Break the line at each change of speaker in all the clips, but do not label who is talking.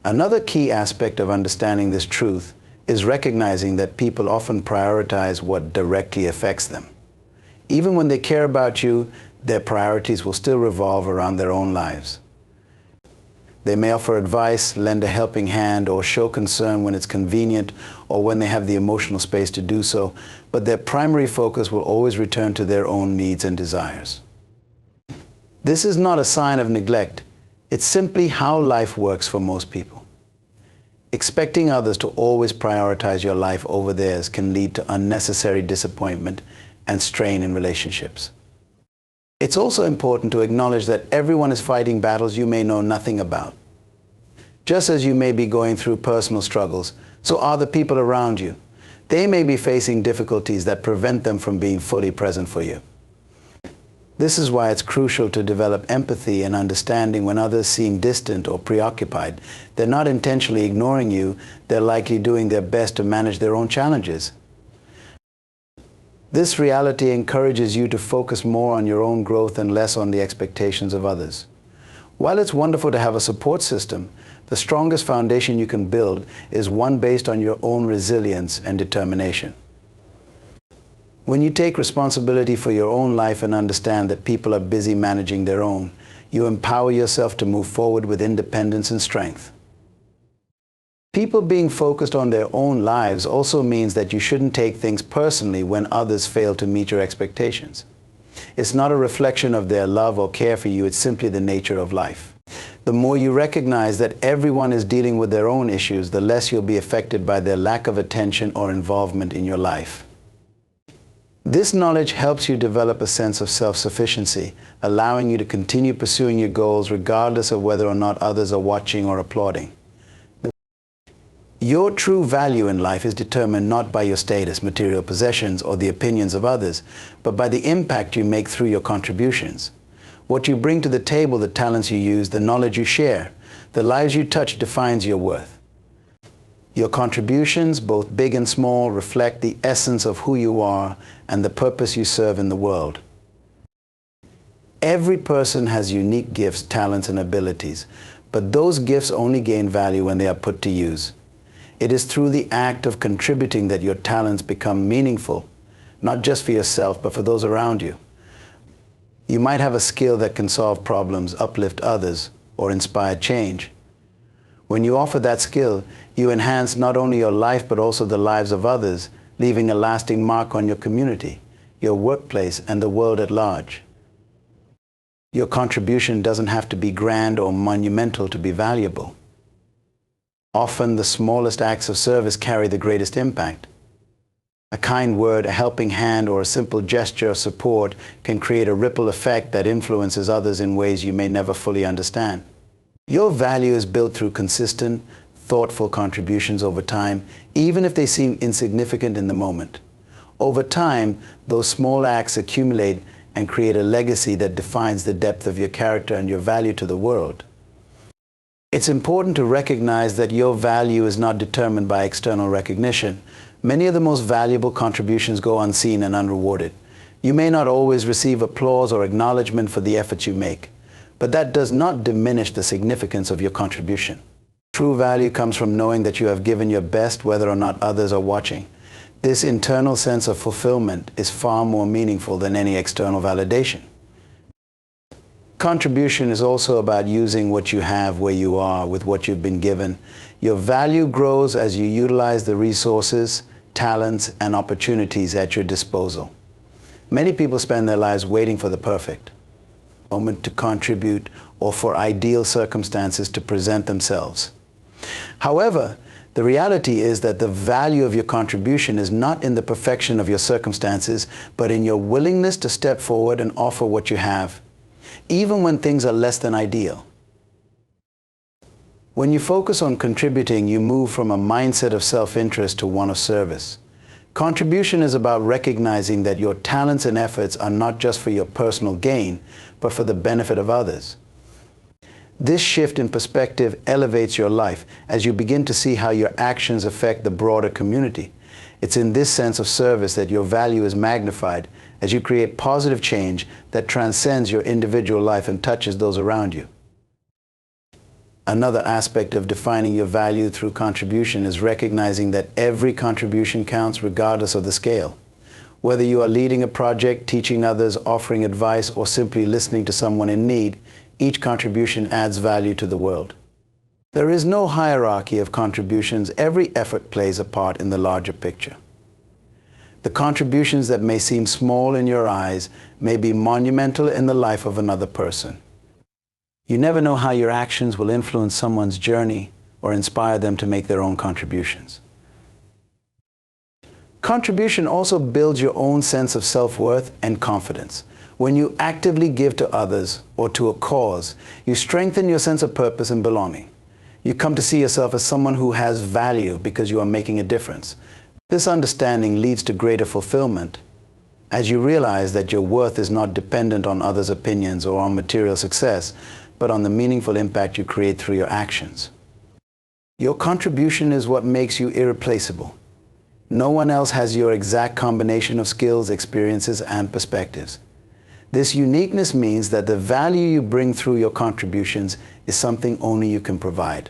Another key aspect of understanding this truth is recognizing that people often prioritize what directly affects them. Even when they care about you, their priorities will still revolve around their own lives. They may offer advice, lend a helping hand, or show concern when it's convenient or when they have the emotional space to do so, but their primary focus will always return to their own needs and desires. This is not a sign of neglect. It's simply how life works for most people. Expecting others to always prioritize your life over theirs can lead to unnecessary disappointment and strain in relationships. It's also important to acknowledge that everyone is fighting battles you may know nothing about. Just as you may be going through personal struggles, so are the people around you. They may be facing difficulties that prevent them from being fully present for you. This is why it's crucial to develop empathy and understanding when others seem distant or preoccupied. They're not intentionally ignoring you, they're likely doing their best to manage their own challenges. This reality encourages you to focus more on your own growth and less on the expectations of others. While it's wonderful to have a support system, the strongest foundation you can build is one based on your own resilience and determination. When you take responsibility for your own life and understand that people are busy managing their own, you empower yourself to move forward with independence and strength. People being focused on their own lives also means that you shouldn't take things personally when others fail to meet your expectations. It's not a reflection of their love or care for you, it's simply the nature of life. The more you recognize that everyone is dealing with their own issues, the less you'll be affected by their lack of attention or involvement in your life. This knowledge helps you develop a sense of self-sufficiency, allowing you to continue pursuing your goals regardless of whether or not others are watching or applauding. Your true value in life is determined not by your status, material possessions, or the opinions of others, but by the impact you make through your contributions. What you bring to the table, the talents you use, the knowledge you share, the lives you touch defines your worth. Your contributions, both big and small, reflect the essence of who you are and the purpose you serve in the world. Every person has unique gifts, talents, and abilities, but those gifts only gain value when they are put to use. It is through the act of contributing that your talents become meaningful, not just for yourself, but for those around you. You might have a skill that can solve problems, uplift others, or inspire change. When you offer that skill, you enhance not only your life, but also the lives of others, leaving a lasting mark on your community, your workplace, and the world at large. Your contribution doesn't have to be grand or monumental to be valuable. Often, the smallest acts of service carry the greatest impact. A kind word, a helping hand, or a simple gesture of support can create a ripple effect that influences others in ways you may never fully understand. Your value is built through consistent, thoughtful contributions over time, even if they seem insignificant in the moment. Over time, those small acts accumulate and create a legacy that defines the depth of your character and your value to the world. It's important to recognize that your value is not determined by external recognition. Many of the most valuable contributions go unseen and unrewarded. You may not always receive applause or acknowledgement for the efforts you make, but that does not diminish the significance of your contribution. True value comes from knowing that you have given your best whether or not others are watching. This internal sense of fulfillment is far more meaningful than any external validation. Contribution is also about using what you have where you are with what you've been given. Your value grows as you utilize the resources, talents, and opportunities at your disposal. Many people spend their lives waiting for the perfect moment to contribute or for ideal circumstances to present themselves. However, the reality is that the value of your contribution is not in the perfection of your circumstances, but in your willingness to step forward and offer what you have, even when things are less than ideal. When you focus on contributing, you move from a mindset of self-interest to one of service. Contribution is about recognizing that your talents and efforts are not just for your personal gain, but for the benefit of others. This shift in perspective elevates your life as you begin to see how your actions affect the broader community. It's in this sense of service that your value is magnified as you create positive change that transcends your individual life and touches those around you. Another aspect of defining your value through contribution is recognizing that every contribution counts regardless of the scale. Whether you are leading a project, teaching others, offering advice, or simply listening to someone in need, each contribution adds value to the world. There is no hierarchy of contributions. Every effort plays a part in the larger picture. The contributions that may seem small in your eyes may be monumental in the life of another person. You never know how your actions will influence someone's journey or inspire them to make their own contributions. Contribution also builds your own sense of self-worth and confidence. When you actively give to others or to a cause, you strengthen your sense of purpose and belonging. You come to see yourself as someone who has value because you are making a difference. This understanding leads to greater fulfillment as you realize that your worth is not dependent on others' opinions or on material success, but on the meaningful impact you create through your actions. Your contribution is what makes you irreplaceable. No one else has your exact combination of skills, experiences, and perspectives. This uniqueness means that the value you bring through your contributions is something only you can provide.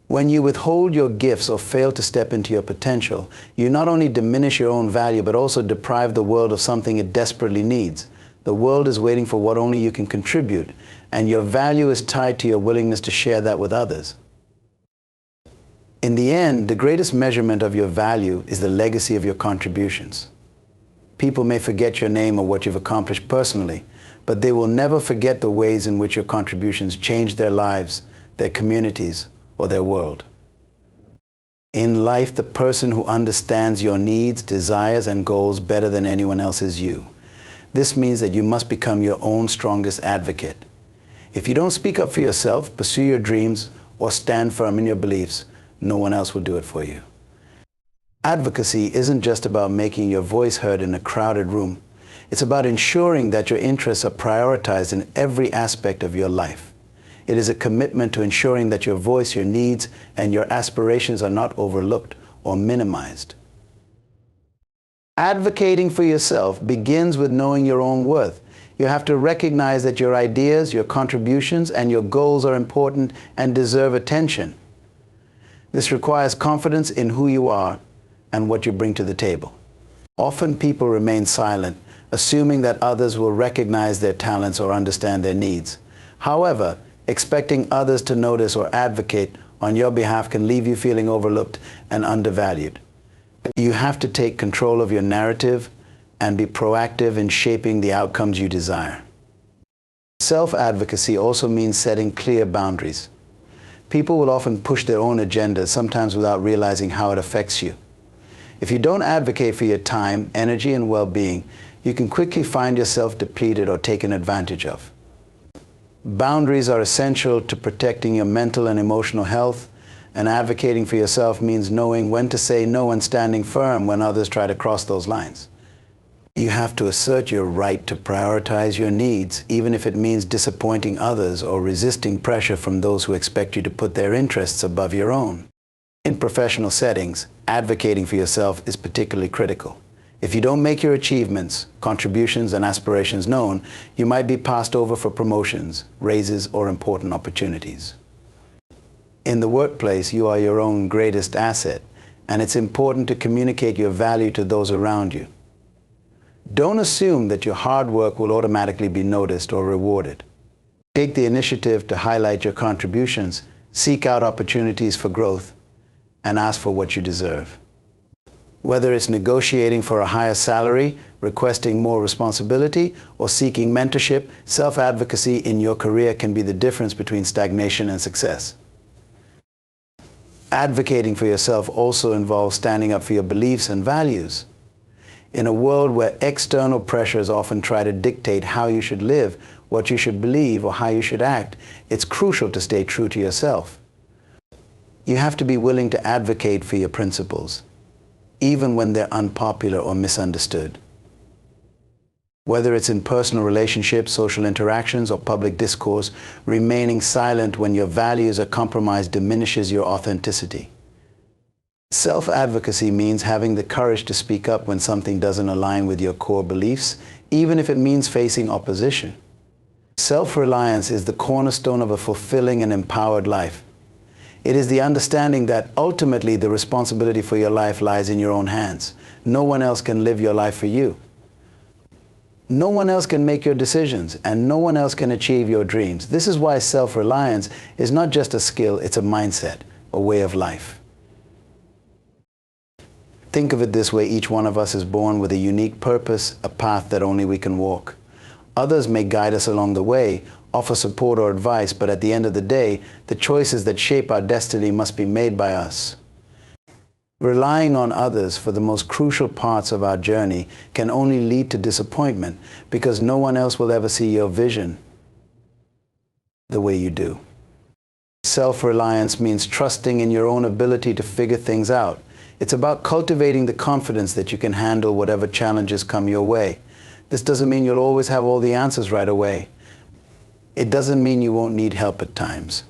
When you withhold your gifts or fail to step into your potential, you not only diminish your own value, but also deprive the world of something it desperately needs. The world is waiting for what only you can contribute, and your value is tied to your willingness to share that with others. In the end, the greatest measurement of your value is the legacy of your contributions. People may forget your name or what you've accomplished personally, but they will never forget the ways in which your contributions changed their lives, their communities, or their world. In life, the person who understands your needs, desires, and goals better than anyone else is you. This means that you must become your own strongest advocate. If you don't speak up for yourself, pursue your dreams, or stand firm in your beliefs, no one else will do it for you. Advocacy isn't just about making your voice heard in a crowded room. It's about ensuring that your interests are prioritized in every aspect of your life. It is a commitment to ensuring that your voice, your needs, and your aspirations are not overlooked or minimized. Advocating for yourself begins with knowing your own worth. You have to recognize that your ideas, your contributions, and your goals are important and deserve attention. This requires confidence in who you are and what you bring to the table. Often people remain silent, assuming that others will recognize their talents or understand their needs. However, expecting others to notice or advocate on your behalf can leave you feeling overlooked and undervalued. You have to take control of your narrative and be proactive in shaping the outcomes you desire. Self-advocacy also means setting clear boundaries. People will often push their own agendas, sometimes without realizing how it affects you. If you don't advocate for your time, energy, and well-being, you can quickly find yourself depleted or taken advantage of. Boundaries are essential to protecting your mental and emotional health, and advocating for yourself means knowing when to say no and standing firm when others try to cross those lines. You have to assert your right to prioritize your needs, even if it means disappointing others or resisting pressure from those who expect you to put their interests above your own. In professional settings, advocating for yourself is particularly critical. If you don't make your achievements, contributions, and aspirations known, you might be passed over for promotions, raises, or important opportunities. In the workplace, you are your own greatest asset, and it's important to communicate your value to those around you. Don't assume that your hard work will automatically be noticed or rewarded. Take the initiative to highlight your contributions, seek out opportunities for growth, and ask for what you deserve. Whether it's negotiating for a higher salary, requesting more responsibility, or seeking mentorship, self-advocacy in your career can be the difference between stagnation and success. Advocating for yourself also involves standing up for your beliefs and values. In a world where external pressures often try to dictate how you should live, what you should believe, or how you should act, it's crucial to stay true to yourself. You have to be willing to advocate for your principles, even when they're unpopular or misunderstood. Whether it's in personal relationships, social interactions, or public discourse, remaining silent when your values are compromised diminishes your authenticity. Self-advocacy means having the courage to speak up when something doesn't align with your core beliefs, even if it means facing opposition. Self-reliance is the cornerstone of a fulfilling and empowered life. It is the understanding that ultimately the responsibility for your life lies in your own hands. No one else can live your life for you. No one else can make your decisions, and no one else can achieve your dreams. This is why self-reliance is not just a skill, it's a mindset, a way of life. Think of it this way: each one of us is born with a unique purpose, a path that only we can walk. Others may guide us along the way, offer support or advice, but at the end of the day, the choices that shape our destiny must be made by us. Relying on others for the most crucial parts of our journey can only lead to disappointment because no one else will ever see your vision the way you do. Self-reliance means trusting in your own ability to figure things out. It's about cultivating the confidence that you can handle whatever challenges come your way. This doesn't mean you'll always have all the answers right away. It doesn't mean you won't need help at times.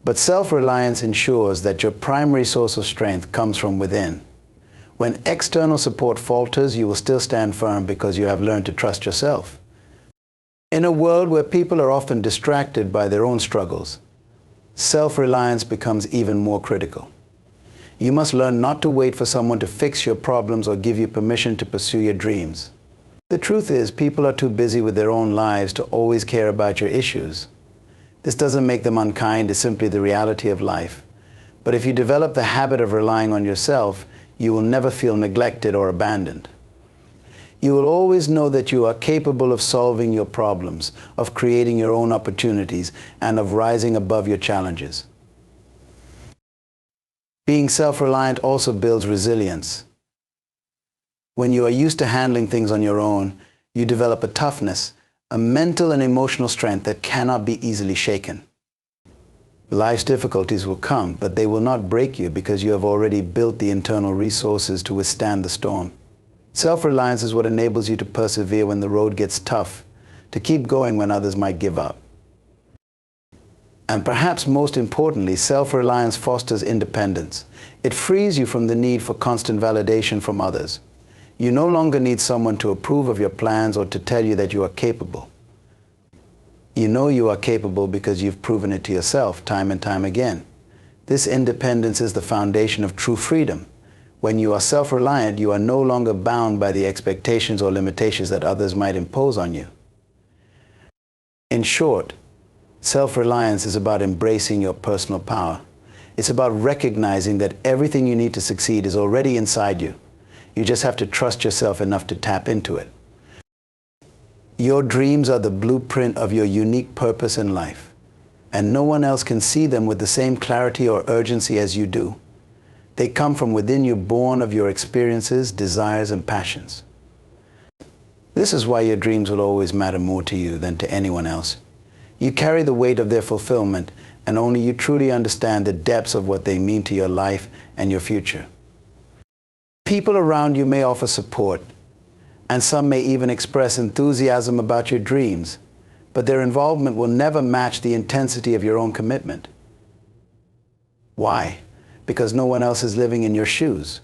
But self-reliance ensures that your primary source of strength comes from within. When external support falters, you will still stand firm because you have learned to trust yourself. In a world where people are often distracted by their own struggles, self-reliance becomes even more critical. You must learn not to wait for someone to fix your problems or give you permission to pursue your dreams. The truth is, people are too busy with their own lives to always care about your issues. This doesn't make them unkind, it's simply the reality of life. But if you develop the habit of relying on yourself, you will never feel neglected or abandoned. You will always know that you are capable of solving your problems, of creating your own opportunities, and of rising above your challenges. Being self-reliant also builds resilience. When you are used to handling things on your own, you develop a toughness, a mental and emotional strength that cannot be easily shaken. Life's difficulties will come, but they will not break you because you have already built the internal resources to withstand the storm. Self-reliance is what enables you to persevere when the road gets tough, to keep going when others might give up. And perhaps most importantly, self-reliance fosters independence. It frees you from the need for constant validation from others. You no longer need someone to approve of your plans or to tell you that you are capable. You know you are capable because you've proven it to yourself time and time again. This independence is the foundation of true freedom. When you are self-reliant, you are no longer bound by the expectations or limitations that others might impose on you. In short, self-reliance is about embracing your personal power. It's about recognizing that everything you need to succeed is already inside you. You just have to trust yourself enough to tap into it. Your dreams are the blueprint of your unique purpose in life, and no one else can see them with the same clarity or urgency as you do. They come from within you, born of your experiences, desires, and passions. This is why your dreams will always matter more to you than to anyone else. You carry the weight of their fulfillment, and only you truly understand the depths of what they mean to your life and your future. People around you may offer support, and some may even express enthusiasm about your dreams, but their involvement will never match the intensity of your own commitment. Why? Because no one else is living in your shoes.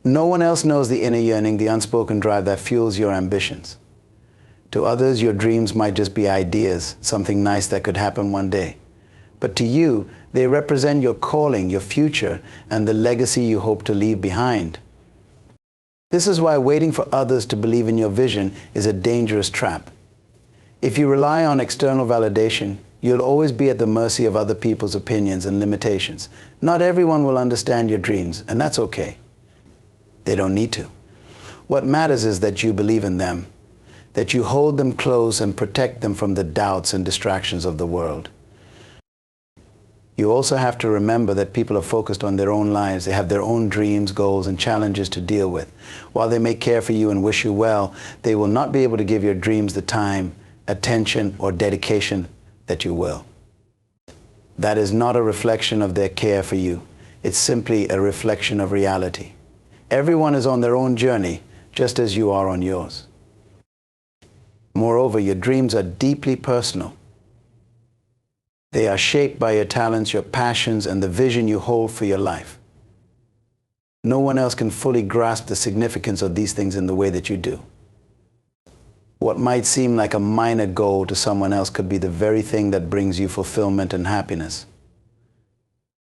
No one else knows the inner yearning, the unspoken drive that fuels your ambitions. To others, your dreams might just be ideas, something nice that could happen one day. But to you, they represent your calling, your future, and the legacy you hope to leave behind. This is why waiting for others to believe in your vision is a dangerous trap. If you rely on external validation, you'll always be at the mercy of other people's opinions and limitations. Not everyone will understand your dreams, and that's okay. They don't need to. What matters is that you believe in them, that you hold them close and protect them from the doubts and distractions of the world. You also have to remember that people are focused on their own lives. They have their own dreams, goals, and challenges to deal with. While they may care for you and wish you well, they will not be able to give your dreams the time, attention, or dedication that you will. That is not a reflection of their care for you. It's simply a reflection of reality. Everyone is on their own journey, just as you are on yours. Moreover, your dreams are deeply personal. They are shaped by your talents, your passions, and the vision you hold for your life. No one else can fully grasp the significance of these things in the way that you do. What might seem like a minor goal to someone else could be the very thing that brings you fulfillment and happiness.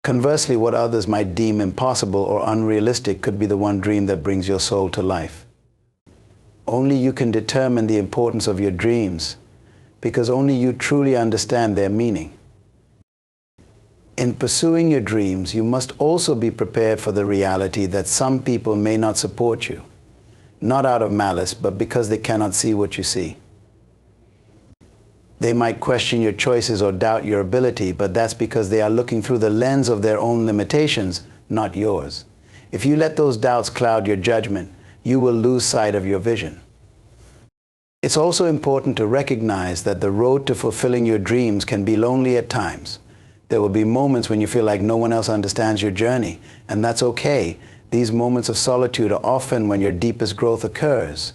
Conversely, what others might deem impossible or unrealistic could be the one dream that brings your soul to life. Only you can determine the importance of your dreams, because only you truly understand their meaning. In pursuing your dreams, you must also be prepared for the reality that some people may not support you, not out of malice, but because they cannot see what you see. They might question your choices or doubt your ability, but that's because they are looking through the lens of their own limitations, not yours. If you let those doubts cloud your judgment, you will lose sight of your vision. It's also important to recognize that the road to fulfilling your dreams can be lonely at times. There will be moments when you feel like no one else understands your journey, and that's okay. These moments of solitude are often when your deepest growth occurs.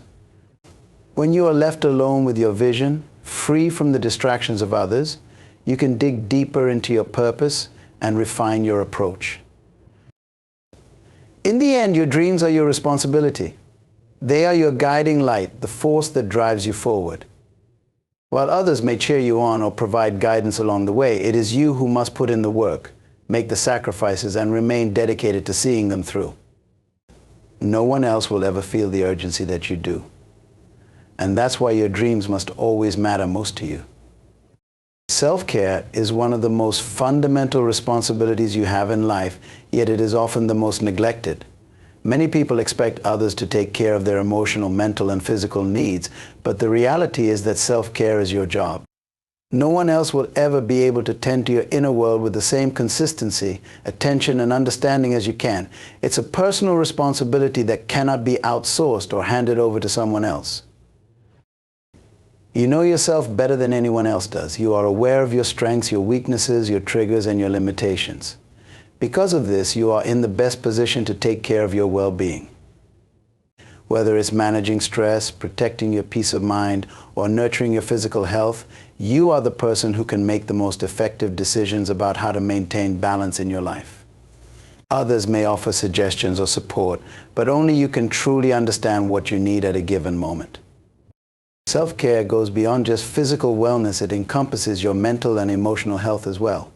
When you are left alone with your vision, free from the distractions of others, you can dig deeper into your purpose and refine your approach. In the end, your dreams are your responsibility. They are your guiding light, the force that drives you forward. While others may cheer you on or provide guidance along the way, it is you who must put in the work, make the sacrifices, and remain dedicated to seeing them through. No one else will ever feel the urgency that you do. And that's why your dreams must always matter most to you. Self-care is one of the most fundamental responsibilities you have in life, yet it is often the most neglected. Many people expect others to take care of their emotional, mental, and physical needs, but the reality is that self-care is your job. No one else will ever be able to tend to your inner world with the same consistency, attention, and understanding as you can. It's a personal responsibility that cannot be outsourced or handed over to someone else. You know yourself better than anyone else does. You are aware of your strengths, your weaknesses, your triggers, and your limitations. Because of this, you are in the best position to take care of your well-being. Whether it's managing stress, protecting your peace of mind, or nurturing your physical health, you are the person who can make the most effective decisions about how to maintain balance in your life. Others may offer suggestions or support, but only you can truly understand what you need at a given moment. Self-care goes beyond just physical wellness. It encompasses your mental and emotional health as well.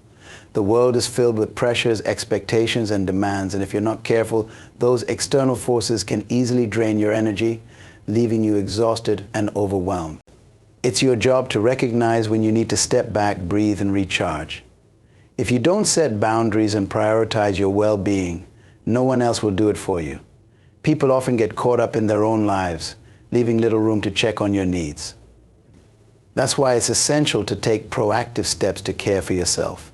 The world is filled with pressures, expectations, and demands, and if you're not careful, those external forces can easily drain your energy, leaving you exhausted and overwhelmed. It's your job to recognize when you need to step back, breathe, and recharge. If you don't set boundaries and prioritize your well-being, no one else will do it for you. People often get caught up in their own lives, leaving little room to check on your needs. That's why it's essential to take proactive steps to care for yourself.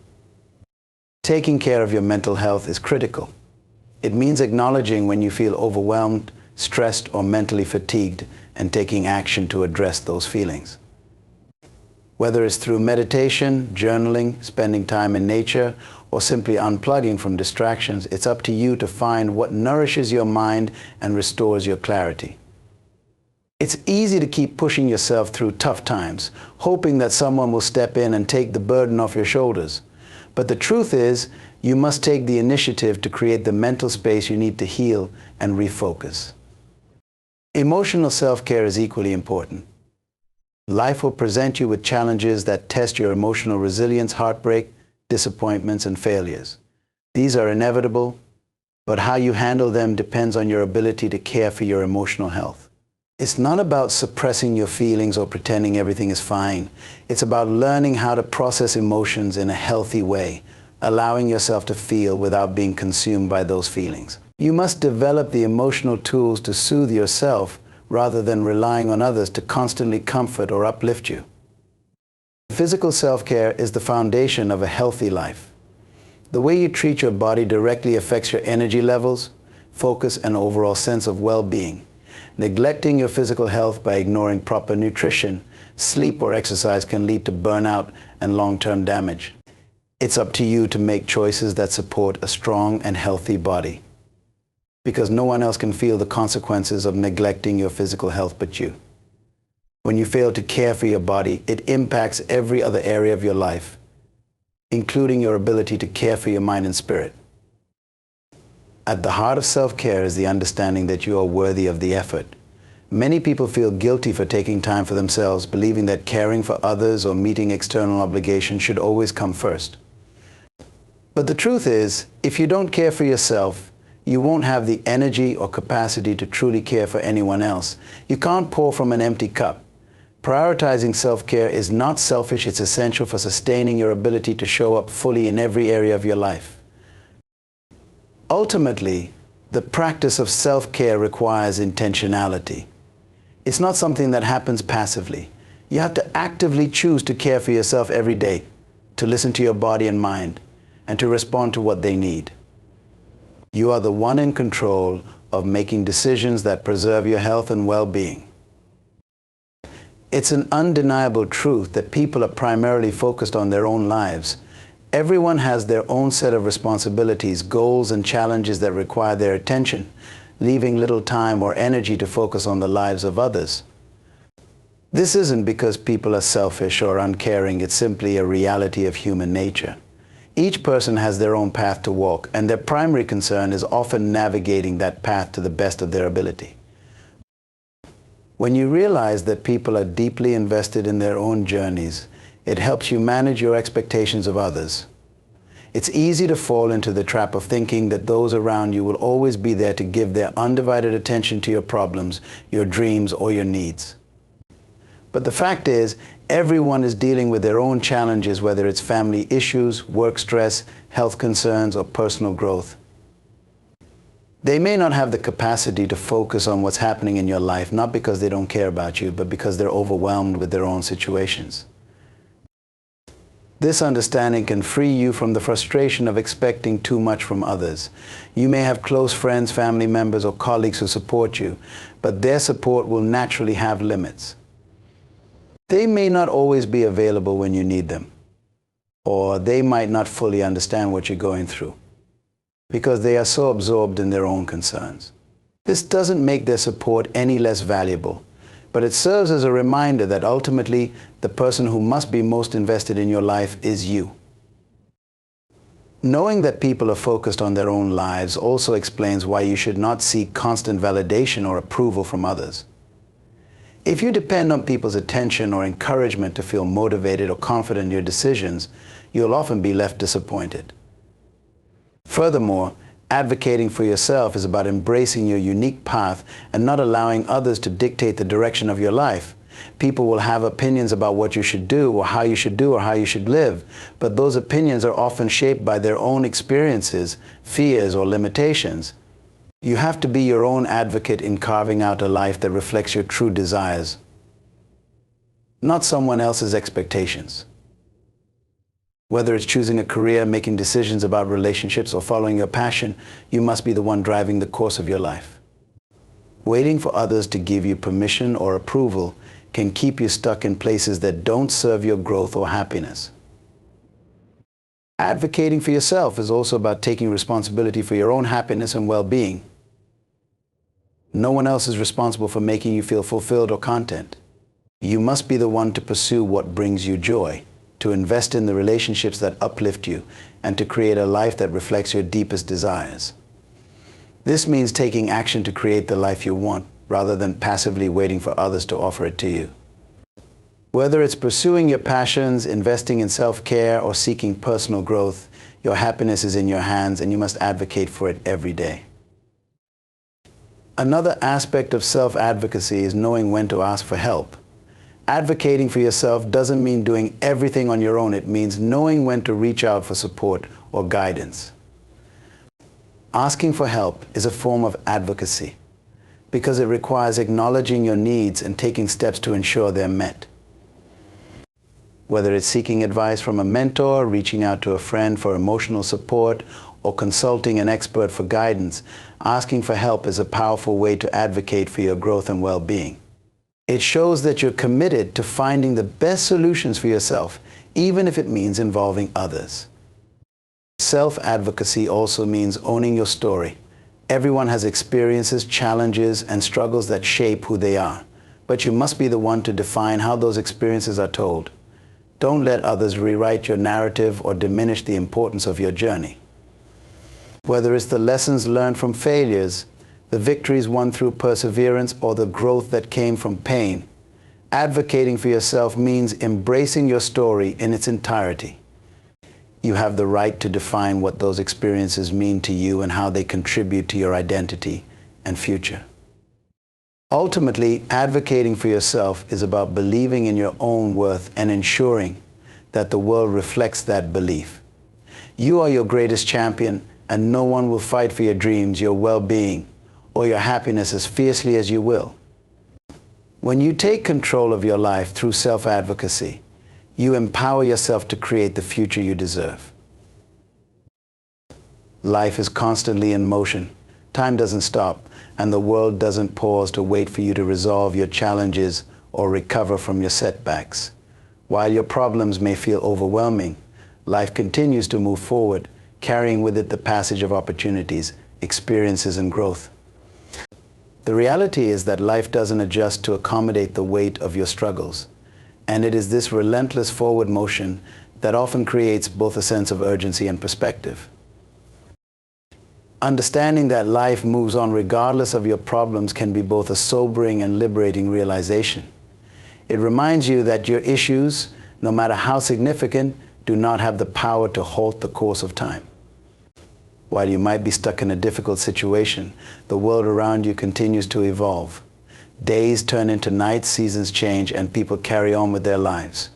Taking care of your mental health is critical. It means acknowledging when you feel overwhelmed, stressed, or mentally fatigued, and taking action to address those feelings. Whether it's through meditation, journaling, spending time in nature, or simply unplugging from distractions, it's up to you to find what nourishes your mind and restores your clarity. It's easy to keep pushing yourself through tough times, hoping that someone will step in and take the burden off your shoulders. But the truth is, you must take the initiative to create the mental space you need to heal and refocus. Emotional self-care is equally important. Life will present you with challenges that test your emotional resilience, heartbreak, disappointments, and failures. These are inevitable, but how you handle them depends on your ability to care for your emotional health. It's not about suppressing your feelings or pretending everything is fine. It's about learning how to process emotions in a healthy way, allowing yourself to feel without being consumed by those feelings. You must develop the emotional tools to soothe yourself rather than relying on others to constantly comfort or uplift you. Physical self-care is the foundation of a healthy life. The way you treat your body directly affects your energy levels, focus, and overall sense of well-being. Neglecting your physical health by ignoring proper nutrition, sleep, or exercise can lead to burnout and long-term damage. It's up to you to make choices that support a strong and healthy body, because no one else can feel the consequences of neglecting your physical health but you. When you fail to care for your body, it impacts every other area of your life, including your ability to care for your mind and spirit. At the heart of self-care is the understanding that you are worthy of the effort. Many people feel guilty for taking time for themselves, believing that caring for others or meeting external obligations should always come first. But the truth is, if you don't care for yourself, you won't have the energy or capacity to truly care for anyone else. You can't pour from an empty cup. Prioritizing self-care is not selfish, it's essential for sustaining your ability to show up fully in every area of your life. Ultimately, the practice of self-care requires intentionality. It's not something that happens passively. You have to actively choose to care for yourself every day, to listen to your body and mind, and to respond to what they need. You are the one in control of making decisions that preserve your health and well-being. It's an undeniable truth that people are primarily focused on their own lives. Everyone has their own set of responsibilities, goals, and challenges that require their attention, leaving little time or energy to focus on the lives of others. This isn't because people are selfish or uncaring, it's simply a reality of human nature. Each person has their own path to walk, and their primary concern is often navigating that path to the best of their ability. When you realize that people are deeply invested in their own journeys, it helps you manage your expectations of others. It's easy to fall into the trap of thinking that those around you will always be there to give their undivided attention to your problems, your dreams, or your needs. But the fact is, everyone is dealing with their own challenges, whether it's family issues, work stress, health concerns, or personal growth. They may not have the capacity to focus on what's happening in your life, not because they don't care about you, but because they're overwhelmed with their own situations. This understanding can free you from the frustration of expecting too much from others. You may have close friends, family members, or colleagues who support you, but their support will naturally have limits. They may not always be available when you need them, or they might not fully understand what you're going through, because they are so absorbed in their own concerns. This doesn't make their support any less valuable, but it serves as a reminder that ultimately the person who must be most invested in your life is you. Knowing that people are focused on their own lives also explains why you should not seek constant validation or approval from others. If you depend on people's attention or encouragement to feel motivated or confident in your decisions, you'll often be left disappointed. Furthermore, advocating for yourself is about embracing your unique path and not allowing others to dictate the direction of your life. People will have opinions about what you should do or how you should live, but those opinions are often shaped by their own experiences, fears, or limitations. You have to be your own advocate in carving out a life that reflects your true desires, not someone else's expectations. Whether it's choosing a career, making decisions about relationships, or following your passion, you must be the one driving the course of your life. Waiting for others to give you permission or approval can keep you stuck in places that don't serve your growth or happiness. Advocating for yourself is also about taking responsibility for your own happiness and well-being. No one else is responsible for making you feel fulfilled or content. You must be the one to pursue what brings you joy, to invest in the relationships that uplift you, and to create a life that reflects your deepest desires. This means taking action to create the life you want, rather than passively waiting for others to offer it to you. Whether it's pursuing your passions, investing in self-care, or seeking personal growth, your happiness is in your hands and you must advocate for it every day. Another aspect of self-advocacy is knowing when to ask for help. Advocating for yourself doesn't mean doing everything on your own. It means knowing when to reach out for support or guidance. Asking for help is a form of advocacy because it requires acknowledging your needs and taking steps to ensure they're met. Whether it's seeking advice from a mentor, reaching out to a friend for emotional support, or consulting an expert for guidance, asking for help is a powerful way to advocate for your growth and well-being. It shows that you're committed to finding the best solutions for yourself, even if it means involving others. Self-advocacy also means owning your story. Everyone has experiences, challenges, and struggles that shape who they are, but you must be the one to define how those experiences are told. Don't let others rewrite your narrative or diminish the importance of your journey. Whether it's the lessons learned from failures, the victories won through perseverance, or the growth that came from pain. Advocating for yourself means embracing your story in its entirety. You have the right to define what those experiences mean to you and how they contribute to your identity and future. Ultimately, advocating for yourself is about believing in your own worth and ensuring that the world reflects that belief. You are your greatest champion, and no one will fight for your dreams, your well-being, or your happiness as fiercely as you will. When you take control of your life through self-advocacy, you empower yourself to create the future you deserve. Life is constantly in motion. Time doesn't stop, and the world doesn't pause to wait for you to resolve your challenges or recover from your setbacks. While your problems may feel overwhelming, life continues to move forward, carrying with it the passage of opportunities, experiences, and growth. The reality is that life doesn't adjust to accommodate the weight of your struggles, and it is this relentless forward motion that often creates both a sense of urgency and perspective. Understanding that life moves on regardless of your problems can be both a sobering and liberating realization. It reminds you that your issues, no matter how significant, do not have the power to halt the course of time. While you might be stuck in a difficult situation, the world around you continues to evolve. Days turn into nights, seasons change, and people carry on with their lives.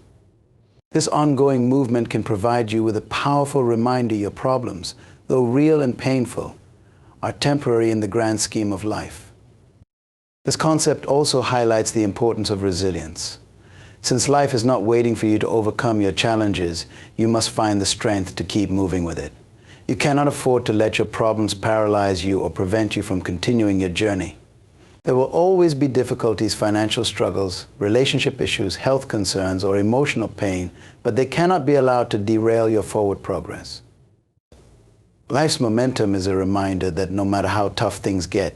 This ongoing movement can provide you with a powerful reminder your problems, though real and painful, are temporary in the grand scheme of life. This concept also highlights the importance of resilience. Since life is not waiting for you to overcome your challenges, you must find the strength to keep moving with it. You cannot afford to let your problems paralyze you or prevent you from continuing your journey. There will always be difficulties, financial struggles, relationship issues, health concerns, or emotional pain, but they cannot be allowed to derail your forward progress. Life's momentum is a reminder that no matter how tough things get,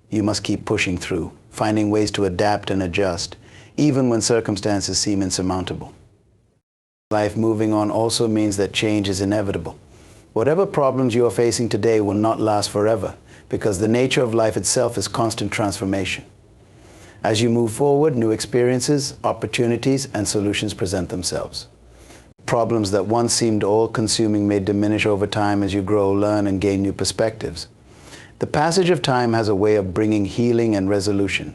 you must keep pushing through, finding ways to adapt and adjust, even when circumstances seem insurmountable. Life moving on also means that change is inevitable. Whatever problems you are facing today will not last forever, because the nature of life itself is constant transformation. As you move forward, new experiences, opportunities, and solutions present themselves. Problems that once seemed all-consuming may diminish over time as you grow, learn, and gain new perspectives. The passage of time has a way of bringing healing and resolution,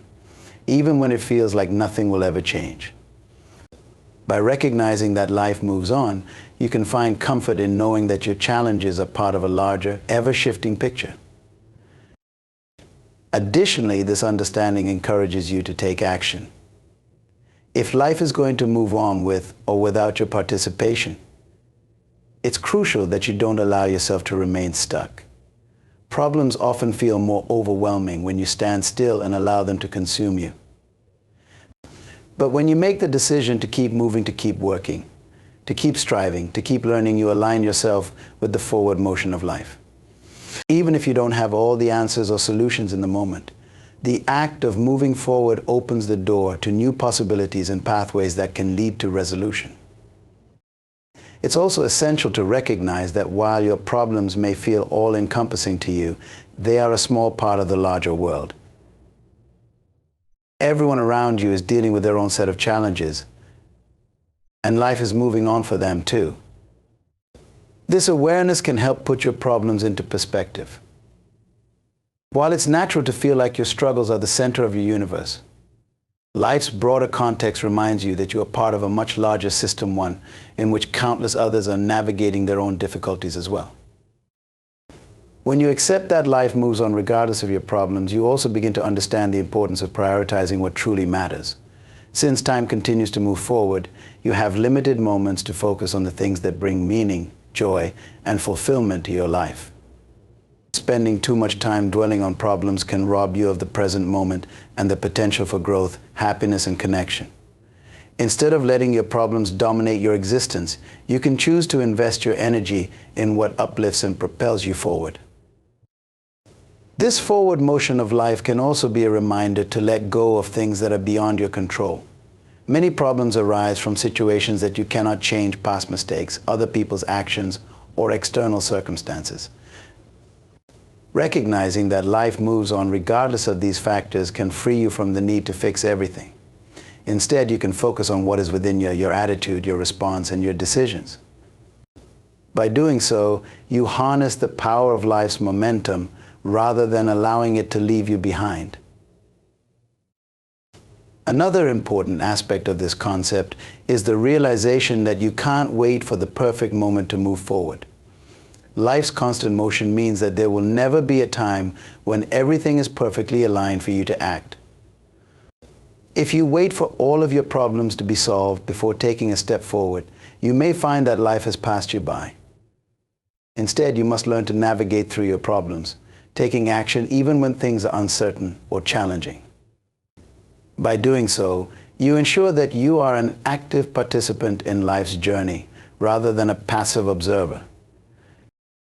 even when it feels like nothing will ever change. By recognizing that life moves on, you can find comfort in knowing that your challenges are part of a larger, ever-shifting picture. Additionally, this understanding encourages you to take action. If life is going to move on with or without your participation, it's crucial that you don't allow yourself to remain stuck. Problems often feel more overwhelming when you stand still and allow them to consume you. But when you make the decision to keep moving, to keep working, to keep striving, to keep learning, you align yourself with the forward motion of life. Even if you don't have all the answers or solutions in the moment, the act of moving forward opens the door to new possibilities and pathways that can lead to resolution. It's also essential to recognize that while your problems may feel all-encompassing to you, they are a small part of the larger world. Everyone around you is dealing with their own set of challenges, and life is moving on for them too. This awareness can help put your problems into perspective. While it's natural to feel like your struggles are the center of your universe, life's broader context reminds you that you are part of a much larger system, one in which countless others are navigating their own difficulties as well. When you accept that life moves on regardless of your problems, you also begin to understand the importance of prioritizing what truly matters. Since time continues to move forward, you have limited moments to focus on the things that bring meaning, joy, and fulfillment to your life. Spending too much time dwelling on problems can rob you of the present moment and the potential for growth, happiness, and connection. Instead of letting your problems dominate your existence, you can choose to invest your energy in what uplifts and propels you forward. This forward motion of life can also be a reminder to let go of things that are beyond your control. Many problems arise from situations that you cannot change: past mistakes, other people's actions, or external circumstances. Recognizing that life moves on regardless of these factors can free you from the need to fix everything. Instead, you can focus on what is within you, your attitude, your response, and your decisions. By doing so, you harness the power of life's momentum rather than allowing it to leave you behind. Another important aspect of this concept is the realization that you can't wait for the perfect moment to move forward. Life's constant motion means that there will never be a time when everything is perfectly aligned for you to act. If you wait for all of your problems to be solved before taking a step forward, you may find that life has passed you by. Instead, you must learn to navigate through your problems, taking action even when things are uncertain or challenging. By doing so, you ensure that you are an active participant in life's journey rather than a passive observer.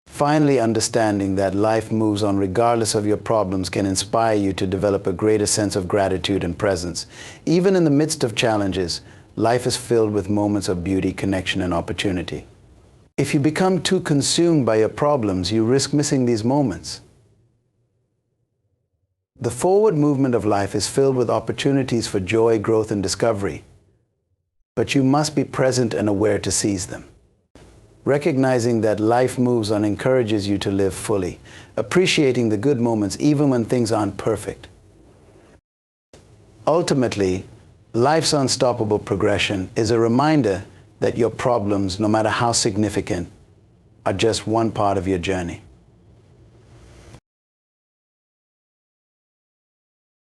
Finally, understanding that life moves on regardless of your problems can inspire you to develop a greater sense of gratitude and presence. Even in the midst of challenges, life is filled with moments of beauty, connection, and opportunity. If you become too consumed by your problems, you risk missing these moments. The forward movement of life is filled with opportunities for joy, growth, and discovery. But you must be present and aware to seize them. Recognizing that life moves on encourages you to live fully, appreciating the good moments even when things aren't perfect. Ultimately, life's unstoppable progression is a reminder that your problems, no matter how significant, are just one part of your journey.